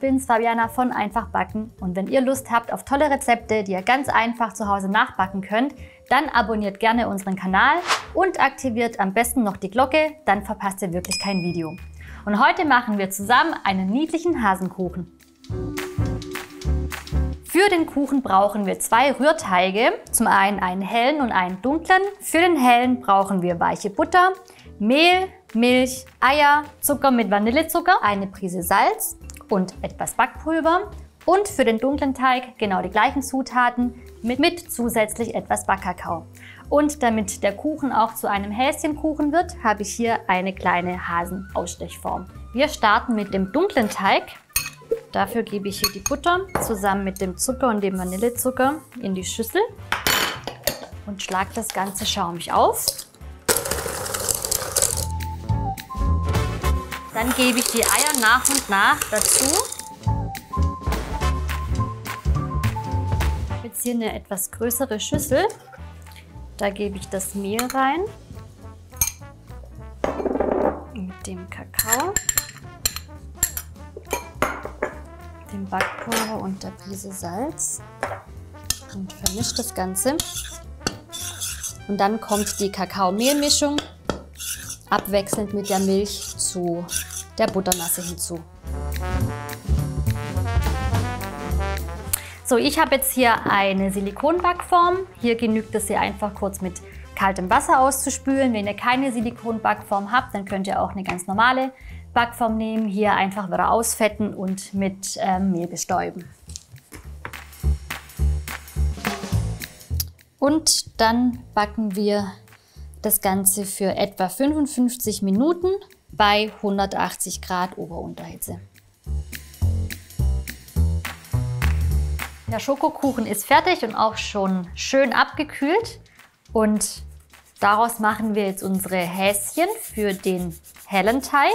bin's, Fabiana von Einfach Backen. Und wenn ihr Lust habt auf tolle Rezepte, die ihr ganz einfach zu Hause nachbacken könnt, dann abonniert gerne unseren Kanal und aktiviert am besten noch die Glocke, dann verpasst ihr wirklich kein Video. Und heute machen wir zusammen einen niedlichen Hasenkuchen. Für den Kuchen brauchen wir 2 Rührteige, zum einen einen hellen und einen dunklen. Für den hellen brauchen wir weiche Butter, Mehl, Milch, Eier, Zucker mit Vanillezucker, eine Prise Salz und etwas Backpulver. Und für den dunklen Teig genau die gleichen Zutaten mit zusätzlich etwas Backkakao. Und damit der Kuchen auch zu einem Häschenkuchen wird, habe ich hier eine kleine Hasenausstechform. Wir starten mit dem dunklen Teig. Dafür gebe ich hier die Butter zusammen mit dem Zucker und dem Vanillezucker in die Schüssel und schlage das Ganze schaumig auf. Dann gebe ich die Eier nach und nach dazu. Ich habe jetzt hier eine etwas größere Schüssel. Da gebe ich das Mehl rein mit dem Kakao, dem Backpulver und der Prise Salz und vermische das Ganze. Und dann kommt die Kakaomehlmischung abwechselnd mit der Milch zu der Buttermasse hinzu. So, ich habe jetzt hier eine Silikonbackform. Hier genügt es, sie einfach kurz mit kaltem Wasser auszuspülen. Wenn ihr keine Silikonbackform habt, dann könnt ihr auch eine ganz normale Backform nehmen. Hier einfach wieder ausfetten und mit Mehl bestäuben. Und dann backen wir das Ganze für etwa 55 Minuten bei 180 Grad Ober-Unterhitze. Der Schokokuchen ist fertig und auch schon schön abgekühlt. Und daraus machen wir jetzt unsere Häschen für den hellen Teig.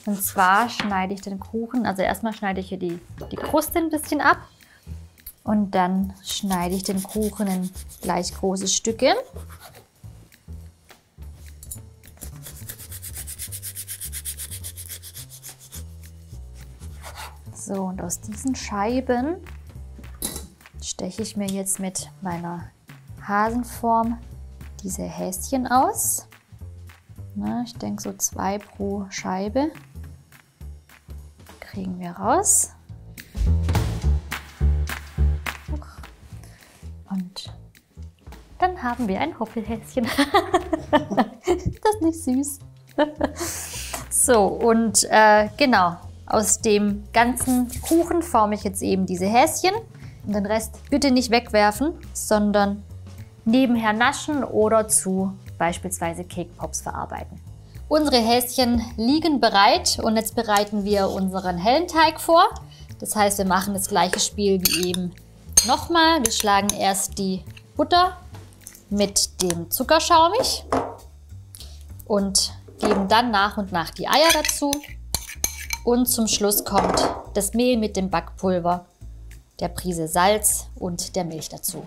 Und zwar schneide ich den Kuchen, also erstmal schneide ich hier die Kruste ein bisschen ab. Und dann schneide ich den Kuchen in gleich große Stücke. So, und aus diesen Scheiben steche ich mir jetzt mit meiner Hasenform diese Häschen aus. Na, ich denke so 2 pro Scheibe kriegen wir raus. Und dann haben wir ein Hoppelhäschen. Das ist nicht süß. So, und genau, aus dem ganzen Kuchen forme ich jetzt eben diese Häschen. Und den Rest bitte nicht wegwerfen, sondern nebenher naschen oder zu beispielsweise Cake Pops verarbeiten. Unsere Häschen liegen bereit und jetzt bereiten wir unseren hellen Teig vor. Das heißt, wir machen das gleiche Spiel wie eben nochmal. Wir schlagen erst die Butter mit dem Zucker schaumig und geben dann nach und nach die Eier dazu. Und zum Schluss kommt das Mehl mit dem Backpulver, der Prise Salz und der Milch dazu.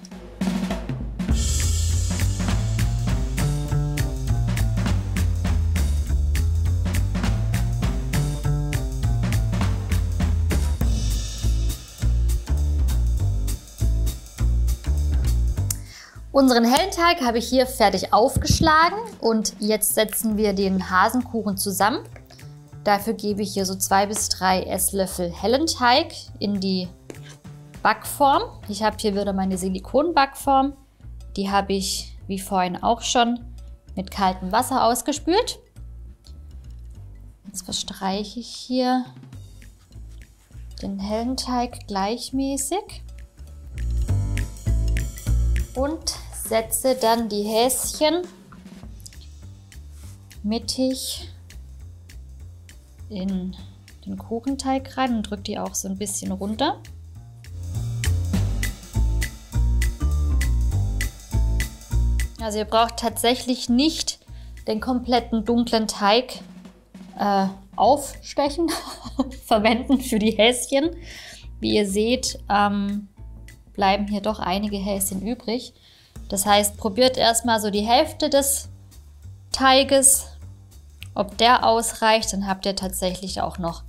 Unseren hellen Teig habe ich hier fertig aufgeschlagen und jetzt setzen wir den Hasenkuchen zusammen. Dafür gebe ich hier so 2 bis 3 Esslöffel hellen Teig in die Backform. Ich habe hier wieder meine Silikonbackform. Die habe ich, wie vorhin auch schon, mit kaltem Wasser ausgespült. Jetzt verstreiche ich hier den hellen Teig gleichmäßig und setze dann die Häschen mittig in den Kuchenteig rein und drücke die auch so ein bisschen runter. Also ihr braucht tatsächlich nicht den kompletten dunklen Teig aufstechen, verwenden für die Häschen. Wie ihr seht, bleiben hier doch einige Häschen übrig. Das heißt, probiert erstmal so die Hälfte des Teiges, ob der ausreicht. Dann habt ihr tatsächlich auch noch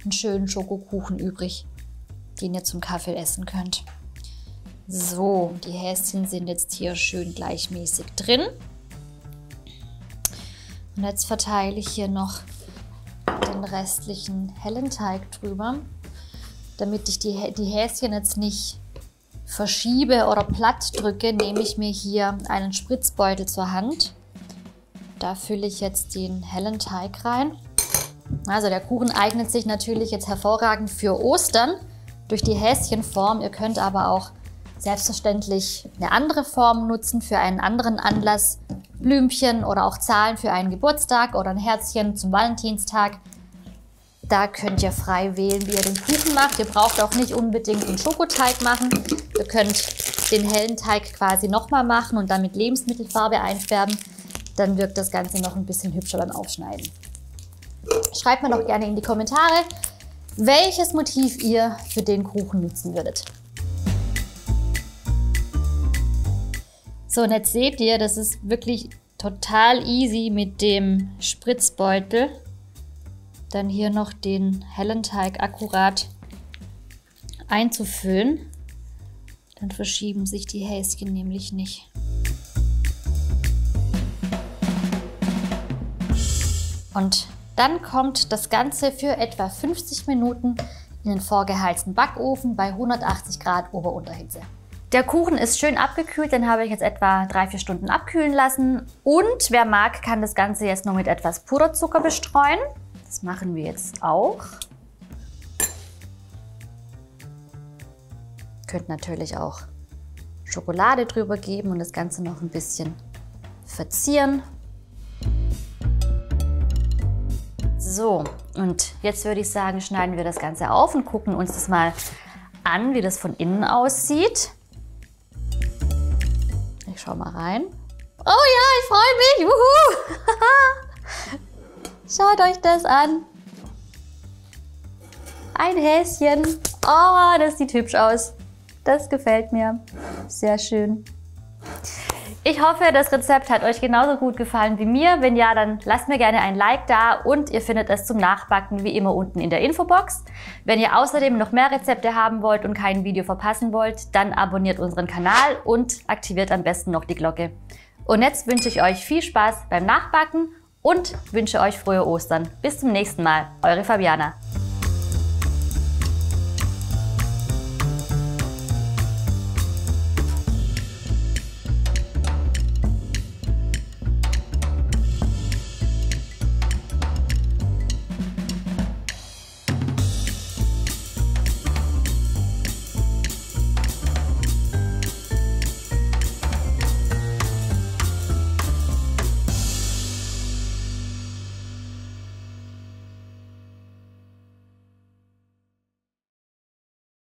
einen schönen Schokokuchen übrig, den ihr zum Kaffee essen könnt. So, die Häschen sind jetzt hier schön gleichmäßig drin. Und jetzt verteile ich hier noch den restlichen hellen Teig drüber, damit ich die Häschen jetzt nicht verschiebe oder platt drücke, nehme ich mir hier einen Spritzbeutel zur Hand. Da fülle ich jetzt den hellen Teig rein. Also der Kuchen eignet sich natürlich jetzt hervorragend für Ostern durch die Häschenform. Ihr könnt aber auch selbstverständlich eine andere Form nutzen für einen anderen Anlass. Blümchen oder auch Zahlen für einen Geburtstag oder ein Herzchen zum Valentinstag. Da könnt ihr frei wählen, wie ihr den Kuchen macht. Ihr braucht auch nicht unbedingt einen Schokoteig machen. Ihr könnt den hellen Teig quasi nochmal machen und dann mit Lebensmittelfarbe einfärben. Dann wirkt das Ganze noch ein bisschen hübscher beim Aufschneiden. Schreibt mir doch gerne in die Kommentare, welches Motiv ihr für den Kuchen nutzen würdet. So, und jetzt seht ihr, das ist wirklich total easy mit dem Spritzbeutel. Dann hier noch den hellen Teig akkurat einzufüllen. Dann verschieben sich die Häschen nämlich nicht. Und dann kommt das Ganze für etwa 50 Minuten in den vorgeheizten Backofen bei 180 Grad Ober-Unterhitze. Der Kuchen ist schön abgekühlt, den habe ich jetzt etwa 3-4 Stunden abkühlen lassen. Und wer mag, kann das Ganze jetzt noch mit etwas Puderzucker bestreuen. Das machen wir jetzt auch. Ihr könnt natürlich auch Schokolade drüber geben und das Ganze noch ein bisschen verzieren. So, und jetzt würde ich sagen, schneiden wir das Ganze auf und gucken uns das mal an, wie das von innen aussieht. Ich schaue mal rein. Oh ja, ich freue mich! Wuhu! Schaut euch das an. Ein Häschen. Oh, das sieht hübsch aus. Das gefällt mir. Sehr schön. Ich hoffe, das Rezept hat euch genauso gut gefallen wie mir. Wenn ja, dann lasst mir gerne ein Like da und ihr findet es zum Nachbacken wie immer unten in der Infobox. Wenn ihr außerdem noch mehr Rezepte haben wollt und kein Video verpassen wollt, dann abonniert unseren Kanal und aktiviert am besten noch die Glocke. Und jetzt wünsche ich euch viel Spaß beim Nachbacken und wünsche euch frohe Ostern. Bis zum nächsten Mal, eure Fabiana.